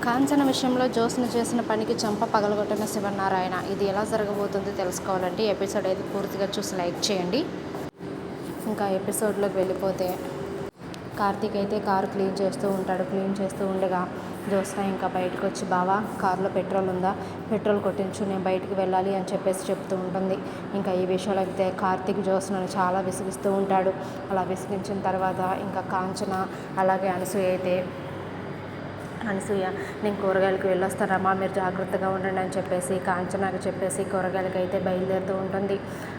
కాంచన విషయంలో జ్యోత్స్న చేసిన పనికి చంప పగలగొట్టిన శివనారాయణ. ఇది ఎలా జరగబోతుందో తెలుసుకోవాలంటే ఎపిసోడ్ అయితే పూర్తిగా చూసి లైక్ చేయండి. ఇంకా ఎపిసోడ్లోకి వెళ్ళిపోతే కార్తీక్ అయితే కారు క్లీన్ చేస్తూ ఉంటాడు. క్లీన్ చేస్తూ ఉండగా జ్యోత్స్న ఇంకా బయటకు వచ్చి, బావా కారులో పెట్రోల్ ఉందా, పెట్రోల్ కొట్టించు, నేను బయటికి వెళ్ళాలి అని చెప్పేసి చెప్తూ ఉంటుంది. ఇంకా ఈ విషయంలో అయితే కార్తీక్ జ్యోత్స్నను చాలా విసిగిస్తూ ఉంటాడు. అలా విసిగించిన తర్వాత ఇంకా కాంచన అలాగే అనసూయ నేను కూరగాయలకు వెళ్ళొస్తానమ్మా, మీరు జాగ్రత్తగా ఉండండి అని చెప్పేసి కాంచనకు చెప్పేసి కూరగాయలకి అయితే బయలుదేరుతూ ఉంటుంది.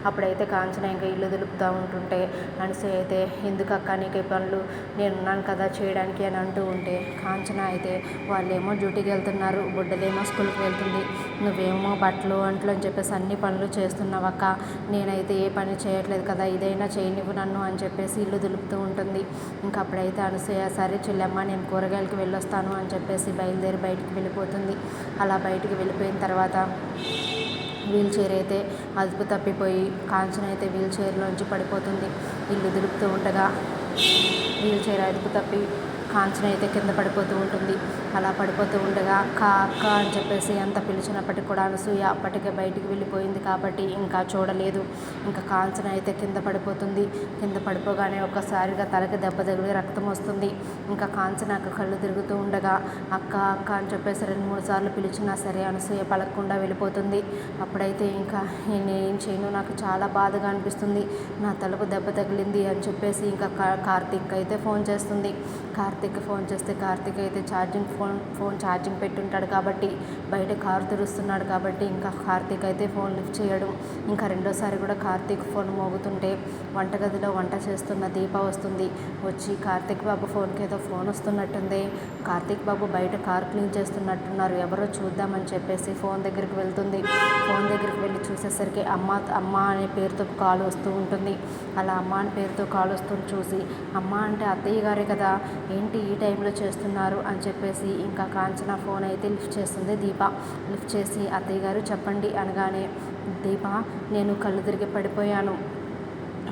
అప్పుడైతే కాంచన ఇంకా ఇల్లు దులుపుతూ ఉంటుంటే అనసూయ అయితే, ఎందుకు అక్క నీకు పనులు, నేనున్నాను కదా చేయడానికి అని అంటూ ఉంటే, కాంచన అయితే వాళ్ళేమో డ్యూటీకి వెళ్తున్నారు, బుడ్డలేమో స్కూల్కి వెళ్తుంది, నువ్వేమో బట్టలు అంట్లు అని చెప్పేసి అన్ని పనులు చేస్తున్నావు అక్క, నేనైతే ఏ పని చేయట్లేదు కదా, ఇదైనా చేయనివ్వు నన్ను అని చెప్పేసి ఇల్లు దులుపుతూ ఉంటుంది. ఇంకా అప్పుడైతే అనసూయ, సరే చెల్లెమ్మ నేను కూరగాయలకి వెళ్ళొస్తాను అని చెప్పేసి బయలుదేరి బయటికి వెళ్ళిపోతుంది. అలా బయటికి వెళ్ళిపోయిన తర్వాత వీల్ చైర్ అయితే అదుపు తప్పిపోయి కాంచన అయితే వీల్ చైర్లోంచి పడిపోతుంది. ఇల్లు దులుపుతూ ఉండగా వీల్ చైర్ అదుపు తప్పి కాంచన అయితే కింద పడిపోతూ ఉంటుంది. అలా పడిపోతూ ఉండగా అక్క అక్క అని చెప్పేసి ఎంత పిలిచినప్పటికీ కూడా అనసూయ అప్పటికే బయటికి వెళ్ళిపోయింది కాబట్టి ఇంకా చూడలేదు. ఇంకా కాంచన అయితే కింద పడిపోతుంది. కింద పడిపోగానే ఒక్కసారిగా తలకి దెబ్బ తగిలి రక్తం వస్తుంది. ఇంకా కాంచనకు కళ్ళు తిరుగుతూ ఉండగా అక్క అక్క అని చెప్పేసి 2-3 సార్లు పిలిచినా సరే అనసూయ పలకకుండా వెళ్ళిపోతుంది. అప్పుడైతే ఇంకా నేనేం చేయను, నాకు చాలా బాధగా అనిపిస్తుంది, నా తలకు దెబ్బ తగిలింది అని చెప్పేసి ఇంకా కార్తీక్ అయితే ఫోన్ చేస్తుంది. కార్తీక్ ఫోన్ చేస్తే కార్తీక్ అయితే ఫోన్ ఛార్జింగ్ పెట్టుంటాడు కాబట్టి బయట కారు తెరుస్తున్నాడు కాబట్టి ఇంకా కార్తీక్ అయితే ఫోన్ లిఫ్ట్ చేయడం. ఇంకా రెండోసారి కూడా కార్తీక్ ఫోన్ మోగుతుంటే వంటగదిలో వంట చేస్తున్న దీప వస్తుంది. వచ్చి కార్తీక్ బాబు ఫోన్కి ఏదో ఫోన్ వస్తున్నట్టుంది, కార్తీక్ బాబు బయట కారు క్లీన్ చేస్తున్నట్టున్నారు, ఎవరో చూద్దామని చెప్పేసి ఫోన్ దగ్గరికి వెళ్తుంది. ఫోన్ దగ్గరికి వెళ్ళి చూసేసరికి అమ్మ అనే పేరుతో కాల్ వస్తూ ఉంటుంది. అలా అమ్మ అనే పేరుతో కాల్ వస్తుంది చూసి, అమ్మ అంటే అత్తయ్య గారే కదా, ఏంటి ఈ టైంలో చేస్తున్నారు అని చెప్పేసి ఇంకా కాంచన ఫోన్ అయితే లిఫ్ట్ చేస్తుంది. దీప లిఫ్ట్ చేసి, అత్తయ్య గారు చెప్పండి అనగానే, దీప నేను కళ్ళు తిరిగి పడిపోయాను,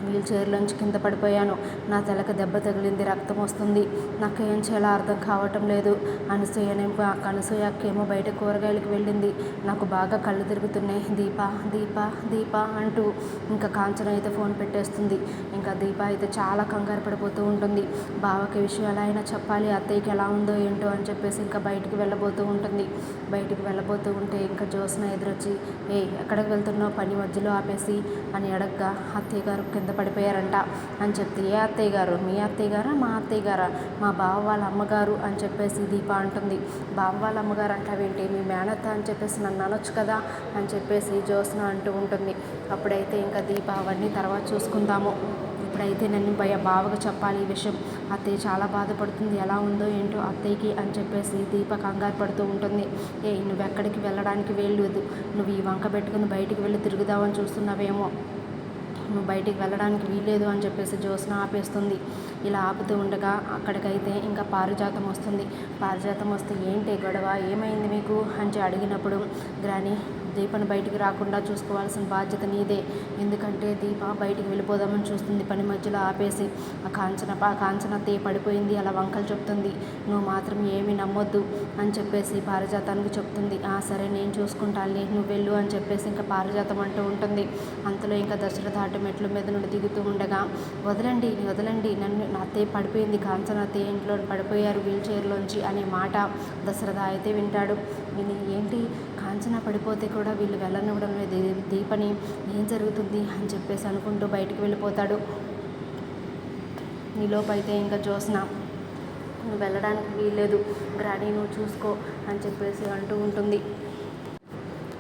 వీల్ చైర్లోంచి కింద పడిపోయాను, నా తలకు దెబ్బ తగిలింది, రక్తం వస్తుంది, నాకు ఏం చేయాలో అర్థం కావటం లేదు, అనసూయకేమో బయట కూరగాయలకు వెళ్ళింది, నాకు బాగా కళ్ళు తిరుగుతున్నాయి, దీప దీప దీప అంటూ ఇంకా కాంచన అయితే ఫోన్ పెట్టేస్తుంది. ఇంకా దీప అయితే చాలా కంగారు పడిపోతూ ఉంటుంది. బావకి విషయం ఎలా అయినా చెప్పాలి, అత్తయ్యకి ఎలా ఉందో ఏంటో అని చెప్పేసి ఇంకా బయటికి వెళ్ళబోతూ ఉంటుంది. బయటికి వెళ్ళబోతూ ఉంటే ఇంకా జ్యోత్స్న ఎదురొచ్చి, ఎక్కడికి వెళ్తున్నావు, పని మధ్యలో ఆపేసి అని అడగ్గా, అత్తయ్య గారు కింద పడిపోయారంట అని చెప్తే, ఏ అత్తయ్య గారు, మీ అత్తయ్య గారా మా అత్తయ్య గారా, మా బావ వాళ్ళ అమ్మగారు అని చెప్పేసి దీప అంటుంది. బావ వాళ్ళ అమ్మగారు అంటావేంటి, మీ మేనత్త అని చెప్పేసి నన్ను అనొచ్చు కదా అని చెప్పేసి జ్యోత్స్న అంటూ ఉంటుంది. అప్పుడైతే ఇంకా దీప అవన్నీ తర్వాత చూసుకుందాము, ఇప్పుడైతే నేను బావకు చెప్పాలి ఈ విషయం, అత్తయ్య చాలా బాధపడుతుంది, ఎలా ఉందో ఏంటో అత్తయ్యకి అని చెప్పేసి దీప కంగారు పడుతూ ఉంటుంది. నువ్వెక్కడికి వెళ్ళడానికి వెళ్ళలేదు, నువ్వు ఈ వంక పెట్టుకుని బయటికి వెళ్ళి తిరుగుదామని చూస్తున్నావేమో, నువ్వు బయటికి వెళ్ళడానికి వీల్లేదు అని చెప్పేసి జ్యోత్స్న ఆపేస్తుంది. ఇలా ఆపుతూ ఉండగా అక్కడికైతే ఇంకా పారిజాతం వస్తుంది. పారిజాతం వస్తే, ఏంటి గొడవ, ఏమైంది మీకు అని అడిగినప్పుడు, గ్రాని దీపను బయటికి రాకుండా చూసుకోవాల్సిన బాధ్యత నీదే, ఎందుకంటే దీప బయటికి వెళ్ళిపోదామని చూస్తుంది, పని మధ్యలో ఆపేసి కాంచన పడిపోయింది అలా వంకలు చెప్తుంది, నువ్వు మాత్రం ఏమీ నమ్మొద్దు అని చెప్పేసి పారిజాతానికి చెప్తుంది. సరే నేను చూసుకుంటానులే, నువ్వు వెళ్ళు అని చెప్పేసి ఇంకా పారిజాతం అంటూ ఉంటుంది. అంతలో ఇంకా దశరథ మెట్ల మీద నుండి దిగుతూ ఉండగా, వదలండి నన్ను, నా అత్తయ్య పడిపోయింది, కాంచన అత్తయ్య ఇంట్లో పడిపోయారు వీల్ చైర్లోంచి అనే మాట దశరథ అయితే వింటాడు. విని, ఏంటి కాంచన పడిపోతే కూడా వీళ్ళు వెళ్ళనివ్వడం లేదు దీపని, ఏం జరుగుతుంది అని చెప్పేసి అనుకుంటూ బయటికి వెళ్ళిపోతాడు. ఈలోపైతే ఇంకా జ్యోత్స్న, నువ్వు వెళ్ళడానికి వీల్లేదు గ్రాని, నువ్వు చూసుకో అని చెప్పేసి అంటూ ఉంటుంది.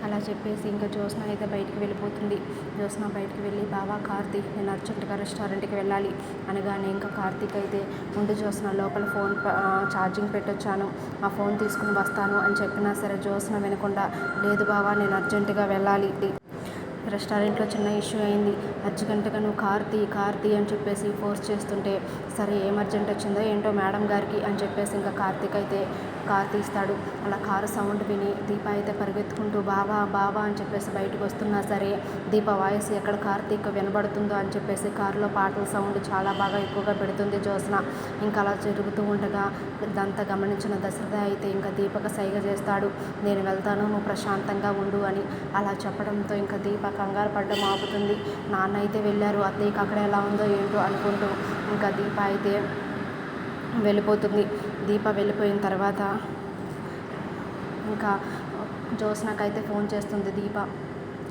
అలా చెప్పేసి ఇంకా జ్యోత్స్న అయితే బయటికి వెళ్ళిపోతుంది. జ్యోత్స్న బయటికి వెళ్ళి, బావా కార్తీక్ నేను అర్జెంటుగా రెస్టారెంట్కి వెళ్ళాలి అనగానే ఇంకా కార్తీక్ అయితే, ఉండి జ్యోత్స్న లోపల ఫోన్ ఛార్జింగ్ పెట్టొచ్చాను, ఆ ఫోన్ తీసుకుని వస్తాను అని చెప్పినా సరే జ్యోత్స్న వినకుండా, లేదు బావా నేను అర్జెంటుగా వెళ్ళాలి, రెస్టారెంట్లో చిన్న ఇష్యూ అయింది. అర్జెంటుగా నువ్వు కార్తీ అని చెప్పేసి ఫోర్స్ చేస్తుంటే, సరే ఏం అర్జెంట్ వచ్చిందో ఏంటో మేడం గారికి అని చెప్పేసి ఇంకా కార్తీక్ అయితే కార్ తీస్తాడు. అలా కారు సౌండ్ విని దీప అయితే పరిగెత్తుకుంటూ బావా అని చెప్పేసి బయటకు వస్తున్నా సరే దీప వాయిస్ ఎక్కడ కార్తీక్ వినబడుతుందో అని చెప్పేసి కారులో పాటల సౌండ్ చాలా బాగా ఎక్కువగా పెడుతుంది జ్యోత్స్న. ఇంకా అలా జరుగుతూ ఉండగా ఇదంతా గమనించిన దశరథ అయితే ఇంకా దీపక సైగ చేస్తాడు, నేను వెళ్తాను నువ్వు ప్రశాంతంగా ఉండు అని. అలా చెప్పడంతో ఇంకా దీప కంగారు పడ్డం ఆపుతుంది. నాన్న అయితే వెళ్ళారు, అత్తయ్యకి అక్కడ ఎలా ఉందో ఏంటో అనుకుంటూ ఇంకా దీప అయితే వెళ్ళిపోతుంది. దీప వెళ్ళిపోయిన తర్వాత ఇంకా జ్యోత్స్నకైతే ఫోన్ చేస్తుంది దీప.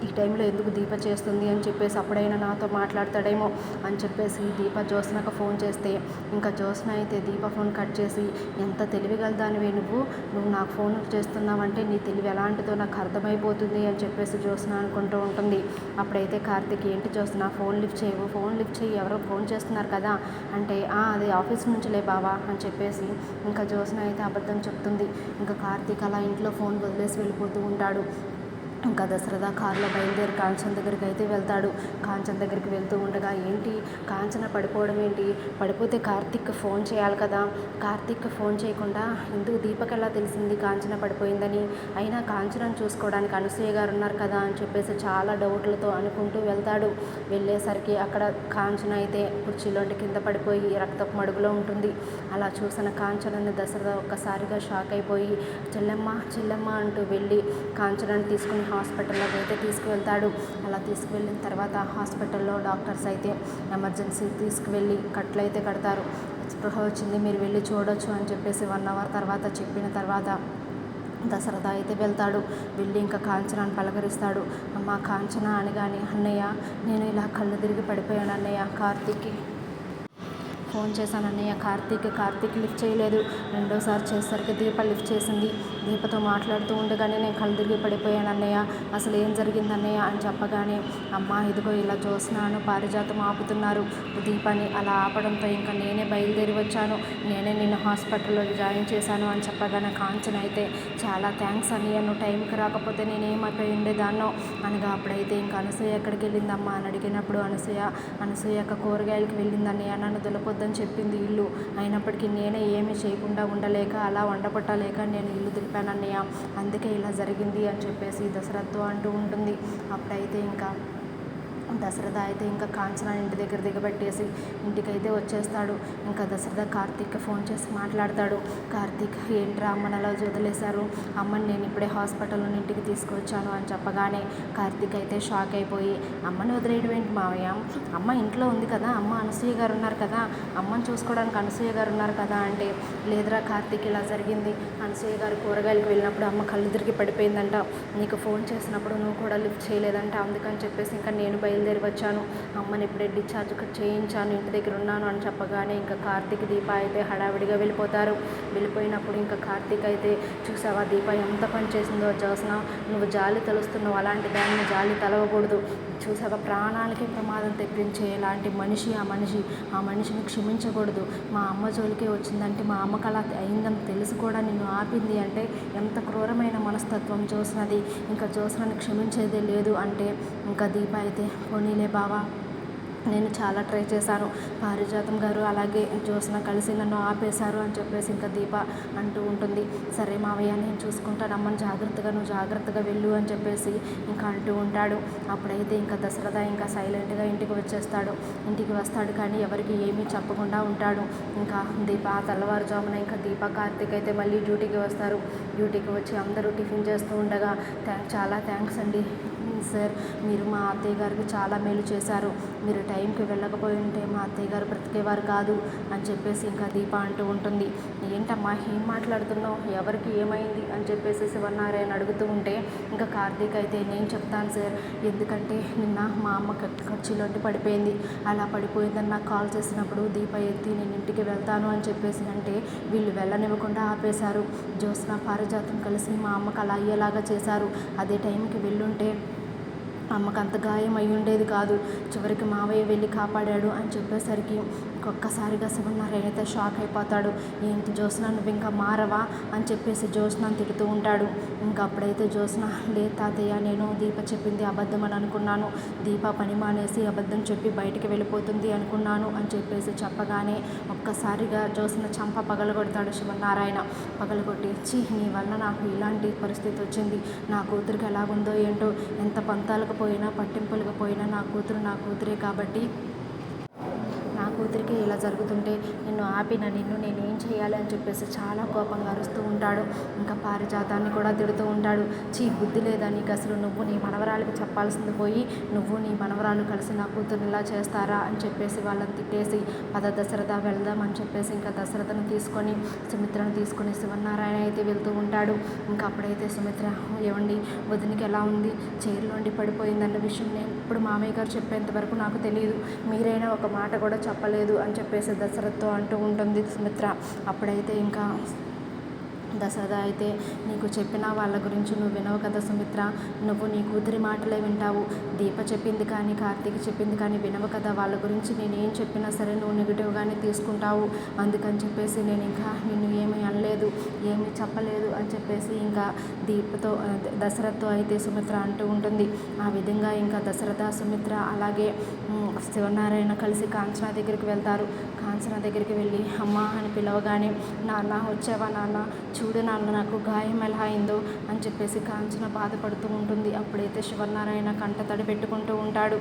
ఈ టైంలో ఎందుకు దీప చేస్తుంది అని చెప్పేసి అప్పుడైనా నాతో మాట్లాడతాడేమో అని చెప్పేసి దీప జ్యోత్స్నకు ఫోన్ చేస్తే ఇంకా జ్యోత్స్న అయితే దీప ఫోన్ కట్ చేసి, ఎంత తెలివిగలదానివే నువ్వు నాకు ఫోన్ చేస్తున్నావంటే నీ తెలివి ఎలాంటిదో నాకు అర్థమైపోతుంది అని చెప్పేసి జ్యోత్స్న అనుకుంటూ ఉంటుంది. అప్పుడైతే కార్తీక్, ఏంటి జ్యోత్స్న ఫోన్ లిఫ్ట్ చేయి ఎవరో ఫోన్ చేస్తున్నారు కదా అంటే, అది ఆఫీస్ నుంచిలే బావా అని చెప్పేసి ఇంకా జ్యోత్స్న అయితే అబద్ధం చెప్తుంది. ఇంకా కార్తీక్ అలా ఇంట్లో ఫోన్ వదిలేసి వెళ్ళిపోతూ ఉంటాడు. ఇంకా దశరథ కారులో బయలుదేరి కాంచన దగ్గరికి అయితే వెళ్తాడు. కాంచన దగ్గరికి వెళ్తూ ఉండగా, ఏంటి కాంచన పడిపోవడం ఏంటి, పడిపోతే కార్తీక్ ఫోన్ చేయాలి కదా, కార్తీక్ ఫోన్ చేయకుండా ఎందుకు దీపక్ ఎలా తెలిసింది కాంచన పడిపోయిందని, అయినా కాంచనను చూసుకోవడానికి అనసూయ గారు ఉన్నారు కదా అని చెప్పేసి చాలా డౌట్లతో అనుకుంటూ వెళ్తాడు. వెళ్ళేసరికి అక్కడ కాంచన అయితే కుర్చీలోంటి కింద పడిపోయి రక్తపు మడుగులో ఉంటుంది. అలా చూసిన కాంచనని దశరథ ఒక్కసారిగా షాక్ అయిపోయి, చెల్లెమ్మ అంటూ వెళ్ళి కాంచనని తీసుకుని హాస్పిటల్లోకి అయితే తీసుకువెళ్తాడు. అలా తీసుకువెళ్ళిన తర్వాత హాస్పిటల్లో డాక్టర్స్ అయితే ఎమర్జెన్సీ తీసుకువెళ్ళి కట్లు అయితే కడతారు. స్పృహ వచ్చింది, మీరు వెళ్ళి చూడొచ్చు అని చెప్పేసి 1 అవర్ తర్వాత చెప్పిన తర్వాత దశరథ అయితే వెళ్తాడు. వెళ్ళి ఇంకా కాంచనాన్ని పలకరిస్తాడు. అమ్మ కాంచన అనగానే, అన్నయ్య నేను ఇలా కళ్ళు తిరిగి పడిపోయాను అన్నయ్య, కార్తీక్కి ఫోన్ చేశాను అన్నయ్య, కార్తీక్ లిఫ్ట్ చేయలేదు. రెండోసారి చేసేసరికి దీప లిఫ్ట్ చేసింది. దీపతో మాట్లాడుతూ ఉండగానే నేను కళ్ళు తిరిగి పడిపోయాను అన్నయ్య, అసలు ఏం జరిగింది అన్నయ్య అని చెప్పగానే, అమ్మ ఇదిగో ఇలా జ్యోత్స్నను పారిజాతం ఆపుతున్నారు దీపని. అలా ఆపడంతో ఇంకా నేనే బయలుదేరి వచ్చాను, నేనే నిన్ను హాస్పిటల్లో జాయిన్ చేశాను అని చెప్పగానే కాంచన అయితే, చాలా థ్యాంక్స్ అన్నయ్య, నువ్వు టైంకి రాకపోతే నేనేమైపోయి ఉండేదాన్నో అనగా, అప్పుడైతే ఇంకా అనసూయ ఎక్కడికి వెళ్ళిందమ్మా అని అడిగినప్పుడు అనసూయ యొక్క కూరగాయలకి వెళ్ళింది అన్నయ్య, నన్ను దులపొద్దని చెప్పింది ఇల్లు, అయినప్పటికీ నేనే ఏమీ చేయకుండా ఉండలేక అలా వండపట్టలేక నేను ఇల్లు దులిపాను అన్నయ్య, అందుకే ఇలా జరిగింది అని చెప్పేసి దశరథ్తో అంటూ ఉంటుంది. అప్పుడైతే ఇంకా దశరథ అయితే ఇంకా కాంచన ఇంటి దగ్గర దిగబెట్టేసి ఇంటికైతే వచ్చేస్తాడు. ఇంకా దశరథ కార్తీక్కి ఫోన్ చేసి మాట్లాడతాడు. కార్తీక్, ఏంట్రా అమ్మని అలా వదిలేశారు, అమ్మని నేను ఇప్పుడే హాస్పిటల్ నుండి ఇంటికి తీసుకొచ్చాను అని చెప్పగానే కార్తీక్ అయితే షాక్ అయిపోయి, అమ్మని వదిలేయడం ఏంటి మావయ్య, అమ్మ ఇంట్లో ఉంది కదా, అమ్మ అనసూయ గారు ఉన్నారు కదా, అమ్మని చూసుకోవడానికి అనసూయ గారు ఉన్నారు కదా అంటే, లేదురా కార్తీక్ ఇలా జరిగింది, అనసూయ గారు కూరగాయలకు వెళ్ళినప్పుడు అమ్మ కళ్ళు తిరిగి పడిపోయిందంట, నీకు ఫోన్ చేసినప్పుడు నువ్వు కూడా లిఫ్ట్ చేయలేదంట, అందుకని చెప్పేసి ఇంకా నేను బయలుదేరి వచ్చాను, అమ్మని ఇప్పుడే డిశ్చార్జ్ చేయించాను, ఇంటి దగ్గర ఉన్నాను అని చెప్పగానే ఇంకా కార్తీక్ దీప అయితే హడావిడిగా వెళ్ళిపోతారు. వెళ్ళిపోయినప్పుడు ఇంకా కార్తీక్ అయితే, చూసావా దీప ఎంత పని చేసిందో జ్యోత్స్న, నువ్వు జాలి తలుస్తున్నావు, అలాంటి దాన్ని జాలి తలవకూడదు, చూసావా ప్రాణాలకి ప్రమాదం తెప్పించే ఇలాంటి మనిషి ఆ మనిషిని క్షమించకూడదు, మా అమ్మ జోలికే వచ్చిందంటే మా అమ్మకు అలా అయిందని తెలిసి కూడా నిన్ను ఆపింది అంటే ఎంత క్రూరమైన మనస్తత్వం జ్యోత్స్నది, ఇంకా జ్యోత్స్నని క్షమించేదే లేదు అంటే ఇంకా దీప అయితే, పోనీలే బావా నేను చాలా ట్రై చేశాను, పారిజాతం గారు అలాగే జ్యోత్స్న కలిసి నన్ను ఆపేశారు అని చెప్పేసి ఇంకా దీప అంటూ ఉంటుంది. సరే మావయ్య నేను చూసుకుంటాను, అమ్మని నువ్వు జాగ్రత్తగా వెళ్ళు అని చెప్పేసి ఇంకా అంటూ ఉంటాడు. అప్పుడైతే ఇంకా దశరథ ఇంకా సైలెంట్గా ఇంటికి వస్తాడు కానీ ఎవరికి ఏమీ చెప్పకుండా ఉంటాడు. ఇంకా దీప తెల్లవారుజామున ఇంకా దీప కార్తీక్ అయితే మళ్ళీ డ్యూటీకి వస్తారు. డ్యూటీకి వచ్చి అందరూ టిఫిన్ చేస్తూ ఉండగా, చాలా థ్యాంక్స్ అండి సార్, మీరు మా అత్తయ్య గారికి చాలా మేలు చేశారు, మీరు టైంకి వెళ్ళకపోయి ఉంటే మా అత్తయ్య గారు బ్రతికేవారు కాదు అని చెప్పేసి ఇంకా దీప అంటూ ఉంటుంది. ఏంటమ్మా ఏం మాట్లాడుతున్నావు, ఎవరికి ఏమైంది అని చెప్పేసి శివనారాయణ అడుగుతూ ఉంటే ఇంకా కార్తీక్ అయితే, నేను చెప్తాను సార్, ఎందుకంటే నిన్న మా అమ్మ ఖర్చులోంటి పడిపోయింది, అలా పడిపోయిందని నాకు కాల్ చేసినప్పుడు దీప ఎత్తి నేను ఇంటికి వెళ్తాను అని చెప్పేసి అంటే వీళ్ళు వెళ్ళనివ్వకుండా ఆపేశారు, జ్యోత్స్న పారిజాతం కలిసి మా అమ్మకు అలా అయ్యేలాగా చేశారు, అదే టైంకి వెళ్ళుంటే అమ్మకు అంత గాయం అయి ఉండేది కాదు. చివరికి మావయ్య వెళ్ళి కాపాడాడు అని చెప్పేసరికి ఒక్కసారిగా శివనారాయణ అయితే షాక్ అయిపోతాడు. ఏంటి జ్యోత్స్న, నువ్వు ఇంకా మారవా అని చెప్పేసి జ్యోత్స్నని తిడుతూ ఉంటాడు. ఇంకా అప్పుడైతే జ్యోత్స్న, లేదు తాతయ్య, నేను దీప చెప్పింది అబద్ధం అని అనుకున్నాను. దీప పని మానేసి అబద్ధం చెప్పి బయటికి వెళ్ళిపోతుంది అనుకున్నాను అని చెప్పేసి చెప్పగానే ఒక్కసారిగా జ్యోత్స్న చంప పగలగొడతాడు శివనారాయణ. పగలగొట్టి, ఛీ, నీ వల్ల నాకు ఇలాంటి పరిస్థితి వచ్చింది. నా కూతురికి ఎలాగుందో ఏంటో, ఎంత పంతాలకు పోయినా పట్టింపులకు పోయినా నా కూతురే కాబట్టి నా కూతురికి ఇలా జరుగుతుంటే నిన్ను ఆపిన నిన్ను నేనేం చేయాలి అని చెప్పేసి చాలా కోపంగా అరుస్తూ ఉంటాడు. ఇంకా పారిజాతాన్ని కూడా తిడుతూ ఉంటాడు. చీ, బుద్ధి లేదా నీకు అసలు? నువ్వు నీ మనవరాలికి చెప్పాల్సింది పోయి నువ్వు నీ మనవరాలు కలిసి నా కూతురుని ఇలా చేస్తారా అని చెప్పేసి వాళ్ళని తిట్టేసి, పద దశరథ వెళ్దాం అని చెప్పేసి ఇంకా దశరథను తీసుకొని సుమిత్రను తీసుకొని శివనారాయణ అయితే వెళ్తూ ఉంటాడు. ఇంకా అప్పుడైతే సుమిత్ర, ఏమండి వదినికి ఎలా ఉంది? చైర్లోండి పడిపోయిందన్న విషయం నేను ఇప్పుడు మామయ్య గారు చెప్పేంత వరకు నాకు తెలియదు. మీరైనా ఒక మాట కూడా చెప్పలేదు అని చెప్పేసి దశరథ్తో అంటూ ఉంటుంది సుమిత్ర. అప్పుడైతే ఇంకా దశరథ అయితే, నీకు చెప్పిన వాళ్ళ గురించి నువ్వు వినవు కదా సుమిత్ర, నువ్వు నీ కూతురి మాటలే వింటావు. దీప చెప్పింది కానీ కార్తీక్ చెప్పింది కానీ వినవు కదా. వాళ్ళ గురించి నేనేం చెప్పినా సరే నువ్వు నెగిటివ్గానే తీసుకుంటావు. అందుకని చెప్పేసి నేను ఇంకా నిన్ను ఏమీ అనలేదు, ఏమీ చెప్పలేదు అని చెప్పేసి ఇంకా దీపతో దశరథ్తో అయితే సుమిత్ర అంటూ ఉంటుంది. ఆ విధంగా ఇంకా దశరథ, సుమిత్ర అలాగే శివనారాయణ కలిసి కాంచన దగ్గరికి వెళ్తారు. కాంచన దగ్గరికి వెళ్ళి అమ్మ అని పిలవగానే, నాన్న వచ్చావా నాన్న, చూడు నాన్న నాకు గాయం ఎలా అయిందో అని చెప్పేసి కాంచన బాధపడుతూ ఉంటుంది. అప్పుడైతే శివనారాయణ కంట తడి పెట్టుకుంటూ ఉంటాడు.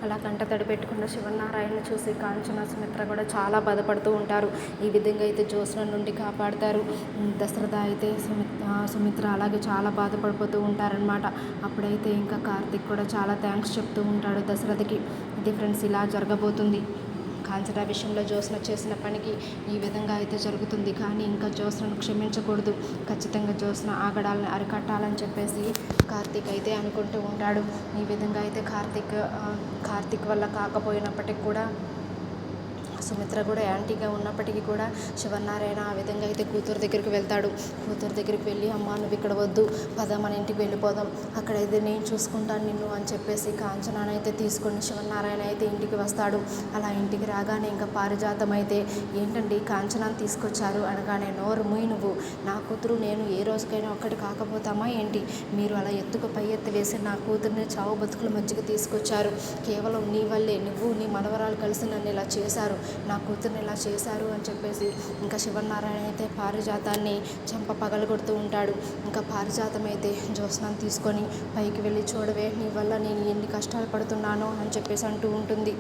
అలా కంట తడి పెట్టుకున్న శివనారాయణ చూసి కాంచన, సుమిత్ర కూడా చాలా బాధపడుతూ ఉంటారు. ఈ విధంగా అయితే జ్యోత్స్న నుండి కాపాడతారు. దశరథ అయితే సుమిత్ర అలాగే చాలా బాధపడిపోతూ ఉంటారనమాట. అప్పుడైతే ఇంకా కార్తీక్ కూడా చాలా థ్యాంక్స్ చెప్తూ ఉంటాడు దశరథకి. ఇది ఫ్రెండ్స్, ఇలా జరగబోతుంది. కాంచన విషయంలో జ్యోత్స్న చేసిన పనికి ఈ విధంగా అయితే జరుగుతుంది. కానీ ఇంకా జ్యోత్స్నను క్షమించకూడదు. ఖచ్చితంగా జ్యోత్స్న ఆగడాలని అరికట్టాలని చెప్పేసి కార్తీక్ అయితే అనుకుంటూ ఉంటాడు. ఈ విధంగా అయితే కార్తీక్ వల్ల కాకపోయినప్పటికి కూడా సుమిత్ర కూడా యాంటీగా ఉన్నప్పటికీ కూడా శివనారాయణ ఆ విధంగా అయితే కూతురు దగ్గరికి వెళ్తాడు. కూతురు దగ్గరికి వెళ్ళి, అమ్మ నువ్వు ఇక్కడ వద్దు, పద మన ఇంటికి వెళ్ళిపోదాం, అక్కడైతే నేను చూసుకుంటాను నిన్ను అని చెప్పేసి కాంచనానైతే తీసుకొని శివనారాయణ అయితే ఇంటికి వస్తాడు. అలా ఇంటికి రాగానే ఇంకా పారిజాతం అయితే, ఏంటండి కాంచనాన్ని తీసుకొచ్చారు అనగానే, నోరు మూయి నువ్వు, నా కూతురు నేను ఏ రోజుకైనా ఒక్కటి కాకపోతామా ఏంటి? మీరు అలా ఎత్తుకు పై ఎత్తి వేసి నా కూతుర్ని చావు బతుకుల మధ్యకి తీసుకొచ్చారు. కేవలం నీ వల్లే, నువ్వు నీ మనవరాలు కలిసి నన్ను ఇలా చేశారు, నా కూతుర్ని ఇలా చేశారు అని చెప్పేసి ఇంకా శివనారాయణ అయితే పారిజాతాన్ని చెంప పగలగొడుతూ ఉంటాడు. ఇంకా పారిజాతం అయితే జ్యోత్స్నని తీసుకొని పైకి వెళ్ళి, చూడవే నీ వల్ల నేను ఎన్ని కష్టాలు పడుతున్నానో అని చెప్పేసి అంటూ ఉంటుంది.